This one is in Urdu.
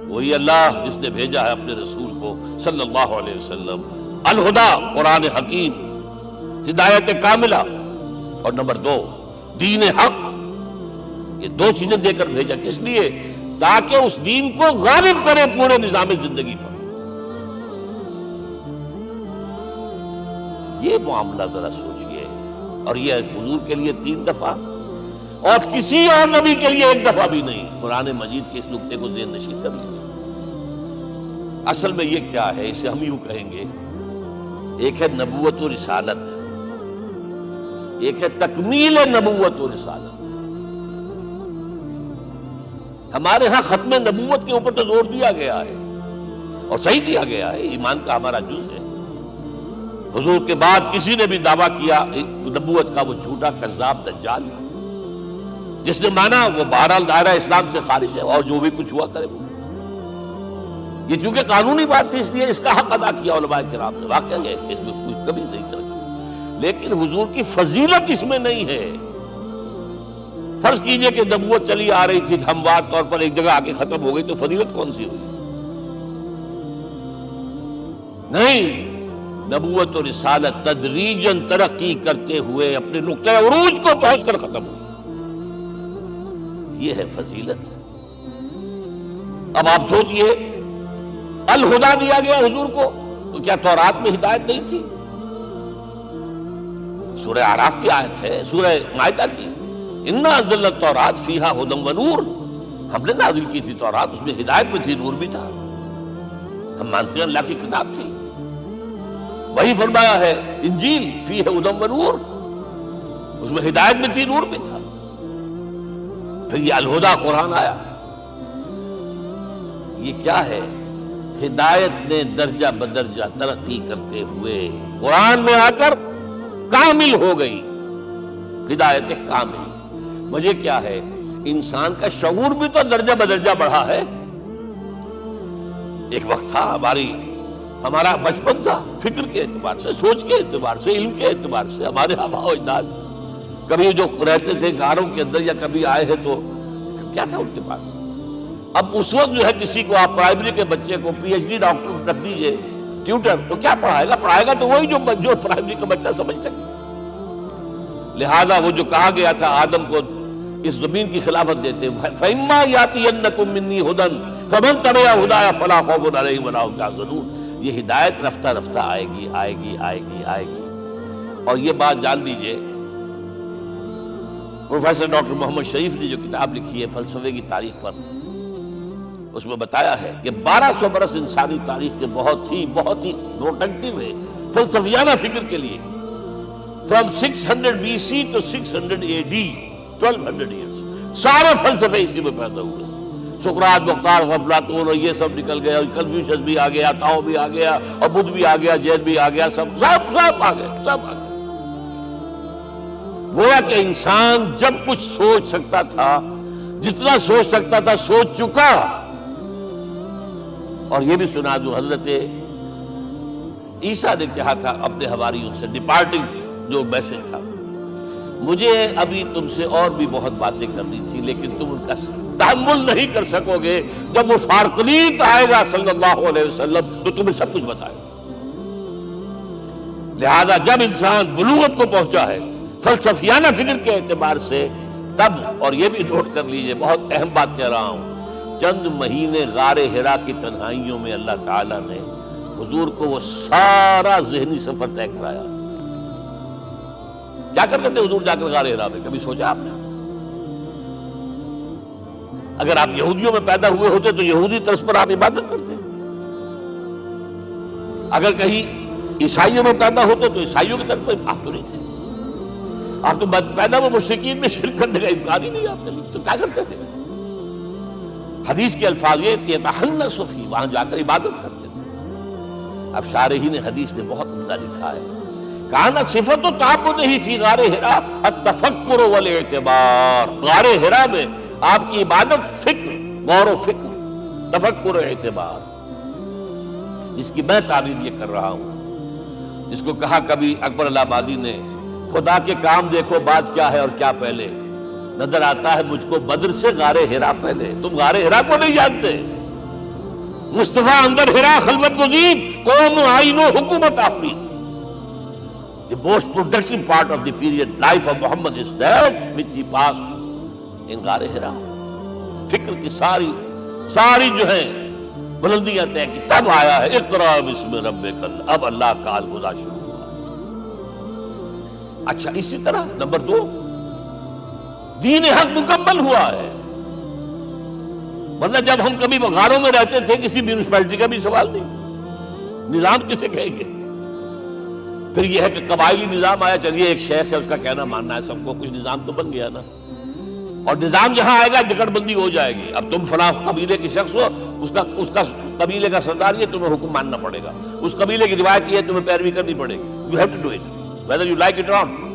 وہی اللہ جس نے بھیجا ہے اپنے رسول کو صلی اللہ علیہ وسلم، الہدا قرآن حکیم، ہدایت کاملہ، اور نمبر 2 دین حق۔ یہ 2 چیزیں دے کر بھیجا، کس لیے؟ تاکہ اس دین کو غالب کرے پورے نظام زندگی پر۔ یہ معاملہ ذرا سوچئے، اور یہ حضور کے لیے 3 دفعہ، اور کسی اور نبی کے لیے 1 دفعہ بھی نہیں۔ قرآن مجید کے اس نقطے کو ذہن نشین کر لیجیے۔ اصل میں یہ کیا ہے، اسے ہم یوں کہیں گے، ایک ہے نبوت و رسالت، ایک ہے تکمیل نبوت و رسالت۔ ہمارے ہاں ختم نبوت کے اوپر تو زور دیا گیا ہے، اور صحیح دیا گیا ہے، ایمان کا ہمارا جز ہے۔ حضور کے بعد کسی نے بھی دعویٰ کیا نبوت کا، وہ جھوٹا کذاب دجال، جس نے مانا وہ بہرحال دائرہ اسلام سے خارج ہے، اور جو بھی کچھ ہوا کرے وہ۔ یہ چونکہ قانونی بات تھی، اس لیے اس کا حق ادا کیا علماء کرام نے، واقعہ ہے کہ اس میں کوئی کمی نہیں رکھی، لیکن حضور کی فضیلت اس میں نہیں ہے۔ فرض کیجئے کہ نبوت چلی آ رہی تھی ہموار طور پر، ایک جگہ آ کے ختم ہو گئی، تو فضیلت کون سی ہوئی؟ نہیں، نبوت و رسالت تدریجاً ترقی کرتے ہوئے اپنے نقطۂ عروج کو پہنچ کر ختم ہوئی، یہ ہے فضیلت۔ اب آپ سوچئے، الہدا دیا گیا حضور کو، تو کیا تورات میں ہدایت نہیں تھی؟ سورہ اعراف کی آیت ہے، سورہ مائدہ کی، انا انزلنا التوراۃ فیہا ھدی ونور، ہم نے نازل کی تھی تورات، اس میں ہدایت بھی تھی، نور بھی تھا۔ ہم مانتے ہیں اللہ کی کتاب تھی۔ وہی فرمایا ہے انجیل فیہا ھدی ونور، اس میں ہدایت بھی تھی، نور بھی تھا۔ پھر یہ الہدا قرآن آیا، یہ کیا ہے؟ ہدایت نے درجہ بدرجہ ترقی کرتے ہوئے قرآن میں آ کر کامل ہو گئی، ہدایت کامل۔ وجہ کیا ہے؟ انسان کا شعور بھی تو درجہ بدرجہ بڑھا ہے۔ ایک وقت تھا ہمارا بچپن تھا، فکر کے اعتبار سے، سوچ کے اعتبار سے، علم کے اعتبار سے، ہمارے آباء و اجداد کبھی جو رہتے تھے گھروں کے اندر یا کبھی آئے ہیں تو کیا تھا ان کے پاس؟ اب اس وقت جو ہے کسی کو آپ پرائمری کے بچے کو پی ایچ ڈی ڈاکٹر رکھ دیجئے ٹیوٹر، تو کیا پڑھائے گا تو وہی جو پرائمری کا بچہ سمجھ سکے۔ لہذا وہ جو کہا گیا تھا آدم کو اس زمین کی خلافت دیتے، فَإِمَّا يَأْتِيَنَّكُم مِّنِّي هُدًى فَمَن تَبِعَ هُدَايَ فَلَا خَوْفٌ عَلَيْهِمْ وَلَا هُمْ يَحْزَنُونَ۔ یہ ہدایت رفتہ رفتہ آئے گی، آئے گی، آئے گی، آئے گی۔ اور یہ بات جان لیجئے، پروفیسر ڈاکٹر محمد شریف نے جو کتاب لکھی ہے فلسفے کی تاریخ پر، اس میں بتایا ہے کہ 1200 برس انسانی تاریخ کے بہت ہی پروڈکٹیو ہے فلسفیانہ فکر کے لیے۔ From 600 BC to 600 AD 1200 years سارے فلسفے اسی میں پیدا ہوئے۔ سقراط، مختار، افلاطون اور یہ سب نکل گئے، اور کنفیوشس بھی آ گیا، تاؤ بھی آ گیا، اور بدھ بھی آ گیا، جین بھی آ گیا، سب آ گئے، سب آ گئے۔ گویا کہ انسان جب کچھ سوچ سکتا تھا، جتنا سوچ سکتا تھا سوچ چکا۔ اور یہ بھی سنا جو حضرت عیسیٰ نے کہا تھا اپنے حواریوں سے، ڈپارٹنگ جو میسج تھا، مجھے ابھی تم سے اور بھی بہت باتیں کرنی تھی، لیکن تم ان کا تحمل نہیں کر سکو گے۔ جب وہ فارقلیت آئے گا صلی اللہ علیہ وسلم تو تمہیں سب کچھ بتائے گا۔ لہذا جب انسان بلوغت کو پہنچا ہے فلسفیانہ فکر کے اعتبار سے، تب، اور یہ بھی نوٹ کر لیجئے، بہت اہم بات کہہ رہا ہوں، چند مہینے غار حرا کی تنہائیوں میں اللہ تعالیٰ نے حضور کو وہ سارا ذہنی سفر طے کرایا۔ کیا کرتے تھے حضور جا کر غار حرا میں؟ کبھی سوچا آپ نے؟ اگر آپ یہودیوں میں پیدا ہوئے ہوتے تو یہودی طرز پر آپ عبادت کرتے، اگر کہیں عیسائیوں میں پیدا ہوتے تو عیسائیوں کی طرف پر آپ تو نہیں تھے، آپ تو پیدا وہ مشرکین میں شرک کرنے کا امکان ہی نہیں آپ کے لیے، تو کیا کرتے تھے؟ حدیث کے الفاظ یہ کہ یتحنث فی، وہاں جا کر عبادت کرتے تھے۔ اب شارحین حدیث نے بہت عمدہ لکھا ہے، کانا صفت تعبدہ فی غار حرا التفکر والاعتبار، غار حرا میں آپ کی عبادت فکر، غور و فکر، تفکر و اعتبار، جس کی میں تعبیر یہ کر رہا ہوں، جس کو کہا کبھی اکبر الہآبادی نے، خدا کے کام دیکھو بات کیا ہے اور کیا پہلے، نظر آتا ہے مجھ کو بدر سے غار حرا پہلے۔ تم غار حرا کو نہیں جانتے، مصطفیٰ اندر ہرا خلوت گزید، قوم آئین و حکومت آفرید. The most productive part of the period life of Muhammad is that which he passed in غار ہرا. فکر کی ساری جو ہیں بلندیاں طے کی، تب آیا ہے اقرا بسم ربک. اب اللہ کا الہدا شروع ہوا. اچھا اسی طرح نمبر 2، دین حق مکمل ہوا ہے. ورنہ جب ہم کبھی غاروں میں رہتے تھے کسی میونسپلٹی کا بھی سوال نہیں، نظام کسے کہیں گے؟ پھر یہ ہے کہ قبائلی نظام آیا، چلیے ایک شیخ ہے اس کا کہنا ماننا ہے سب کو، کچھ نظام تو بن گیا نا. اور نظام جہاں آئے گا جکڑ بندی ہو جائے گی. اب تم فلاں قبیلے کے شخص ہو، اس کا قبیلے کا سردار یہ، تمہیں حکم ماننا پڑے گا. اس قبیلے کی روایت یہ ہے، تمہیں پیروی کرنی پڑے گی. You have to do it whether you like it or not.